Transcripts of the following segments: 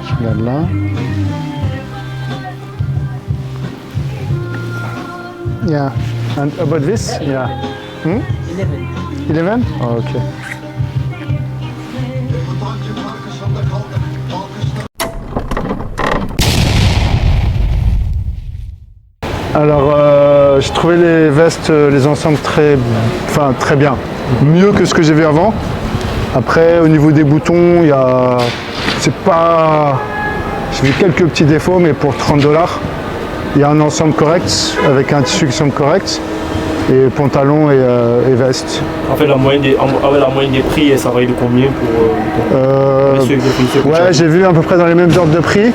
Je regarde là. Yeah. And about this? Yeah. 11? Oh, okay. Alors, j'ai trouvé les vestes, les ensembles très bien. Mieux que ce que j'ai vu avant. Après, au niveau des boutons, c'est pas... J'ai vu quelques petits défauts, mais pour 30$, il y a un ensemble correct, avec un tissu qui semble correct. Et pantalon et veste. En fait, la moyenne des prix, ça varie de combien pour ouais, j'ai vu à peu près dans les mêmes ordres de prix.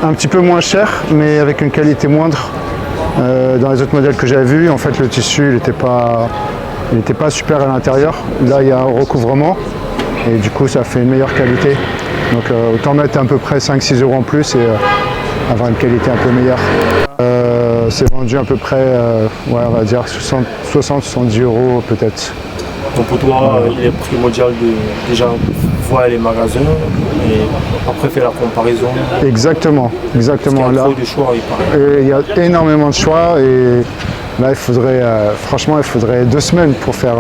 Un petit peu moins cher, mais avec une qualité moindre. Dans les autres modèles que j'avais vus, en fait, le tissu, il n'était pas super à l'intérieur. Là, il y a un recouvrement et du coup, ça fait une meilleure qualité. Donc, autant mettre à peu près 5-6€ en plus et avoir une qualité un peu meilleure. C'est vendu à peu près, ouais, on va dire 60-70€ peut-être. Donc pour toi, il est primordial de déjà voir les magasins et après faire la comparaison. Exactement. Parce qu'il y a là, trop de choix, il paraît. il y a énormément de choix et là, franchement, il faudrait 2 semaines pour faire.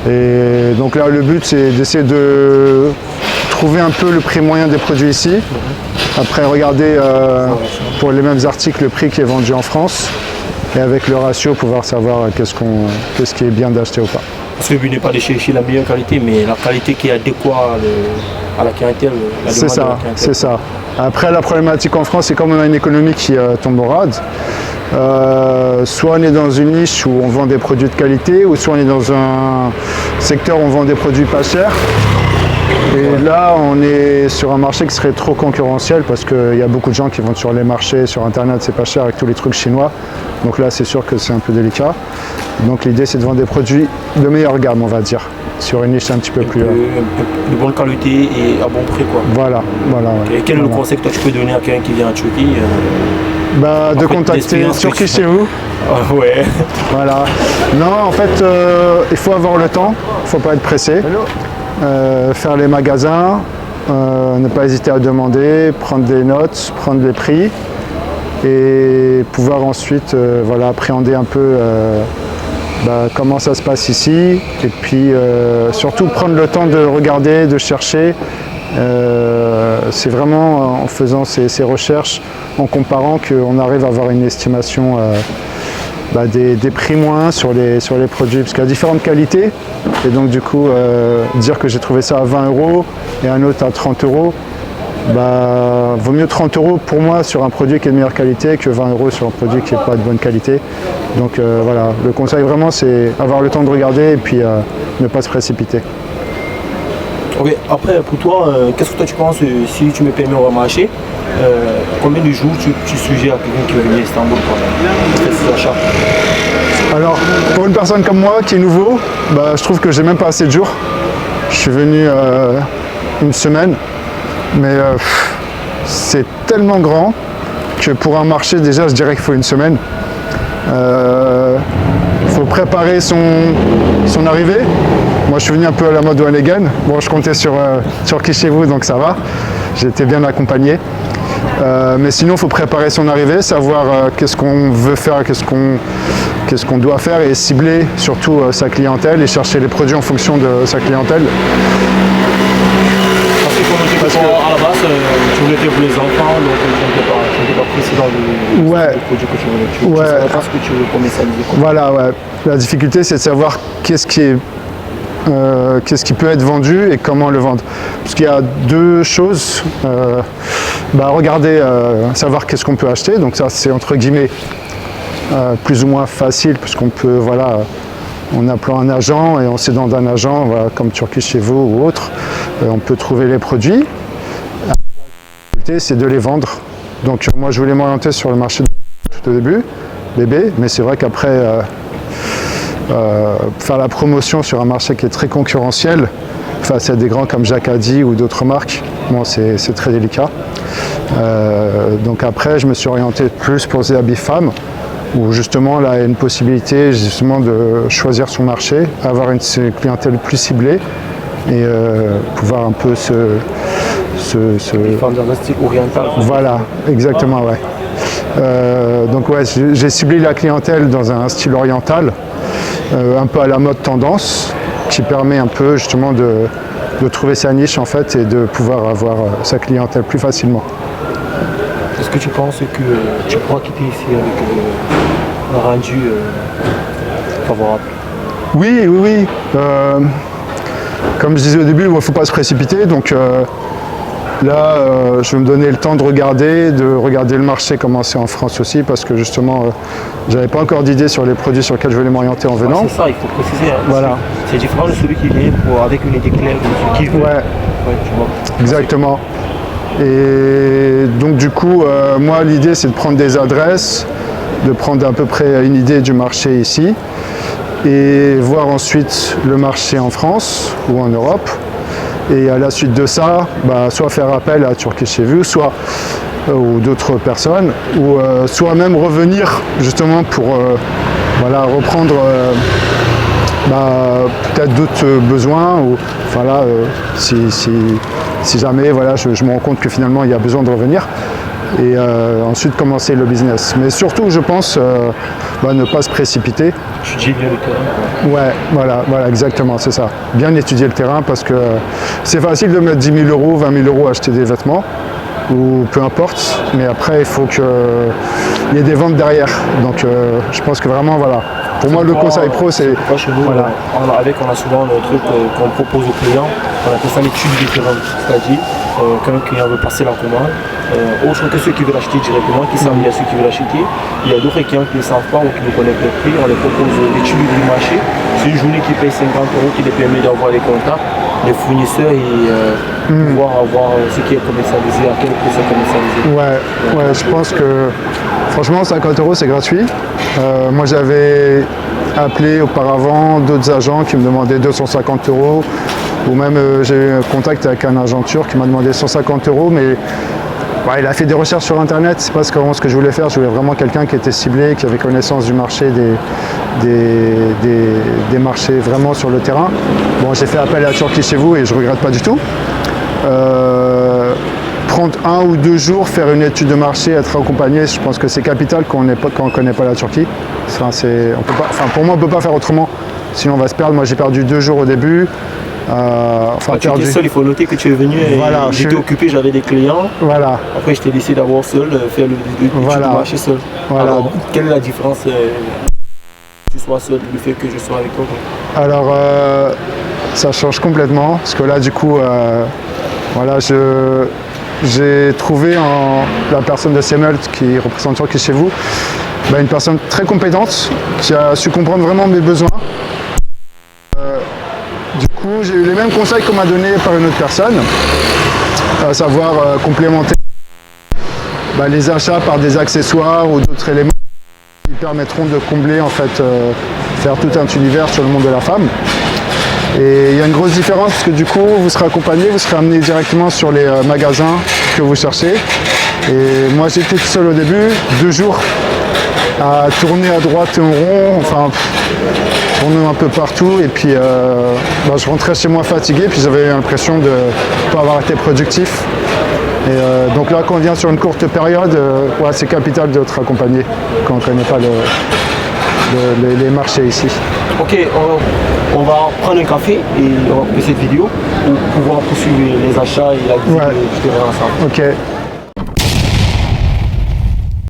Et donc là, le but, c'est d'essayer de trouver un peu le prix moyen des produits ici. Après, regarder pour les mêmes articles le prix qui est vendu en France et avec le ratio pouvoir savoir qu'est-ce qui est bien d'acheter ou pas. Parce que le but n'est pas de chercher la meilleure qualité, mais la qualité qui est adéquate à la clientèle. C'est ça. Après, la problématique en France, c'est comme on a une économie qui tombe au rade. Soit on est dans une niche où on vend des produits de qualité, ou soit on est dans un secteur où on vend des produits pas chers. Et là, on est sur un marché qui serait trop concurrentiel parce qu'il y a beaucoup de gens qui vont sur les marchés, sur Internet, c'est pas cher avec tous les trucs chinois. Donc là, c'est sûr que c'est un peu délicat. Donc l'idée, c'est de vendre des produits de meilleure gamme, on va dire, sur une niche un petit peu plus... De bonne qualité et à bon prix, quoi. Voilà. Okay. Et quel est le conseil que toi, tu peux donner à quelqu'un qui vient à Turquie de contacter Turquie chez vous. Ouais. Voilà. Non, en fait, il faut avoir le temps, il ne faut pas être pressé. Faire les magasins, ne pas hésiter à demander, prendre des notes, prendre les prix et pouvoir ensuite appréhender un peu comment ça se passe ici et puis surtout prendre le temps de regarder, de chercher. C'est vraiment en faisant ces recherches, en comparant qu'on arrive à avoir une estimation des prix moins sur les produits, parce qu'il y a différentes qualités. Et donc du coup, dire que j'ai trouvé ça à 20€ et un autre à 30€, vaut mieux 30€ pour moi sur un produit qui est de meilleure qualité que 20€ sur un produit qui n'est pas de bonne qualité. Donc voilà, le conseil vraiment c'est avoir le temps de regarder et puis ne pas se précipiter. Ok, après pour toi, qu'est-ce que toi tu penses, si tu me permets on va marcher, combien de jours tu suggères à quelqu'un qui veut venir à Istanbul pour faire ses achats? Alors, pour une personne comme moi qui est nouveau, je trouve que j'ai même pas assez de jours. Je suis venu une semaine, mais c'est tellement grand que pour un marché, déjà, je dirais qu'il faut une semaine. Il faut préparer son arrivée. Moi, je suis venu un peu à la mode One-Again. Bon, je comptais sur qui chez vous, donc ça va. J'ai été bien accompagné. Mais sinon, il faut préparer son arrivée, savoir qu'est-ce qu'on veut faire, qu'est-ce qu'on doit faire et cibler surtout sa clientèle et chercher les produits en fonction de sa clientèle. Parce que à la base, tu voulais pour les enfants, donc tu n'étais pas précis dans le produit que tu voulais. Tu ne savais pas ce que tu veux commercialiser. Voilà, ouais. La difficulté, c'est de savoir qu'est-ce qui peut être vendu et comment le vendre. Parce qu'il y a 2 choses. Regarder, savoir qu'est-ce qu'on peut acheter. Donc ça, c'est entre guillemets plus ou moins facile, puisqu'on peut, en appelant un agent et en s'aidant d'un agent, comme Turquie chez vous ou autre, on peut trouver les produits. La difficulté, c'est de les vendre. Donc moi, je voulais m'orienter sur le marché tout au début, bébé, mais c'est vrai qu'après, faire la promotion sur un marché qui est très concurrentiel, face à des grands comme Jacadi ou d'autres marques, c'est très délicat. Donc après, je me suis orienté plus pour les habits femmes, où justement là, il y a une possibilité justement de choisir son marché, avoir une clientèle plus ciblée et pouvoir un peu Dans un style oriental. Voilà, exactement, ouais. Donc ouais, j'ai ciblé la clientèle dans un style oriental, un peu à la mode tendance, qui permet un peu justement de trouver sa niche en fait et de pouvoir avoir sa clientèle plus facilement. Est-ce que tu penses que tu pourras quitter ici avec un rendu favorable? Oui. Comme je disais au début, il ne faut pas se précipiter. Donc là, je vais me donner le temps de regarder le marché commencer en France aussi, parce que justement, j'avais pas encore d'idée sur les produits sur lesquels je voulais m'orienter en venant. C'est ça, il faut préciser. Hein, voilà. C'est différent de celui qui vient avec une idée claire de ce qu'il veut. Ouais, tu vois. exactement. Et donc du coup, moi l'idée c'est de prendre des adresses, de prendre à peu près une idée du marché ici et voir ensuite le marché en France ou en Europe. Et à la suite de ça, soit faire appel à Turkish Review, soit ou d'autres personnes, ou soit même revenir justement pour reprendre peut-être d'autres besoins, ou voilà, si jamais je me rends compte que finalement il y a besoin de revenir, et ensuite commencer le business. Mais surtout, je pense ne pas se précipiter. Étudier bien le terrain. Ouais, voilà, exactement, c'est ça. Bien étudier le terrain, parce que c'est facile de mettre 10 000 euros, 20 000 euros à acheter des vêtements, ou peu importe, mais après il faut qu'il y ait des ventes derrière. Donc je pense que vraiment, voilà. Pour moi, le conseil pro, c'est... Chez nous, voilà. On a souvent le truc qu'on propose aux clients, on appelle ça l'étude du terrain. C'est-à-dire, quand un client veut passer la commande, autre que ceux qui veulent acheter directement, qui savent, il y a ceux qui veulent acheter, il y a d'autres clients qui ne savent pas ou qui ne connaissent pas le prix, on les propose l'étude du marché. C'est une journée qui paye 50 euros, qui les permet d'avoir les contacts, les fournisseurs et pouvoir avoir ce qui est commercialisé, à quel prix c'est commercialisé. Ouais, je pense que franchement 50 euros c'est gratuit. Moi j'avais appelé auparavant d'autres agents qui me demandaient 250 euros, ou même j'ai eu un contact avec un agent turc qui m'a demandé 150 euros, mais il a fait des recherches sur internet, c'est pas ce que je voulais faire. Je voulais vraiment quelqu'un qui était ciblé, qui avait connaissance du marché, des marchés vraiment sur le terrain. Bon, j'ai fait appel à Turkish chez vous et je regrette pas du tout. Prendre 1 ou 2 jours, faire une étude de marché, être accompagné, je pense que c'est capital quand on ne connaît pas la Turquie. Pour moi, on ne peut pas faire autrement, sinon on va se perdre. Moi, j'ai perdu 2 jours au début. Tu étais seul, il faut noter que tu es venu et j'étais occupé, j'avais des clients. Voilà. Après, je t'ai décidé d'avoir seul, faire l'étude de marché seul. Voilà. Alors, quelle est la différence que tu sois seul, le fait que je sois avec toi? Alors, ça change complètement, parce que là, du coup, j'ai trouvé en la personne de Semelt qui représente Turkish chez vous, une personne très compétente qui a su comprendre vraiment mes besoins. Du coup, j'ai eu les mêmes conseils qu'on m'a donné par une autre personne, à savoir complémenter les achats par des accessoires ou d'autres éléments qui permettront de combler, en fait, faire tout un univers sur le monde de la femme. Et il y a une grosse différence parce que du coup, vous serez accompagné, vous serez amené directement sur les magasins que vous cherchez. Et moi, j'étais tout seul au début, 2 jours à tourner à droite et en rond, tourner un peu partout. Et puis, je rentrais chez moi fatigué, puis j'avais l'impression de ne pas avoir été productif. Et donc là, quand on vient sur une courte période, c'est capital d'être accompagné quand on ne connaît pas les marchés ici. Ok, on va prendre un café et on va couper cette vidéo pour pouvoir poursuivre les achats et la visite du terrain ensemble. Ok.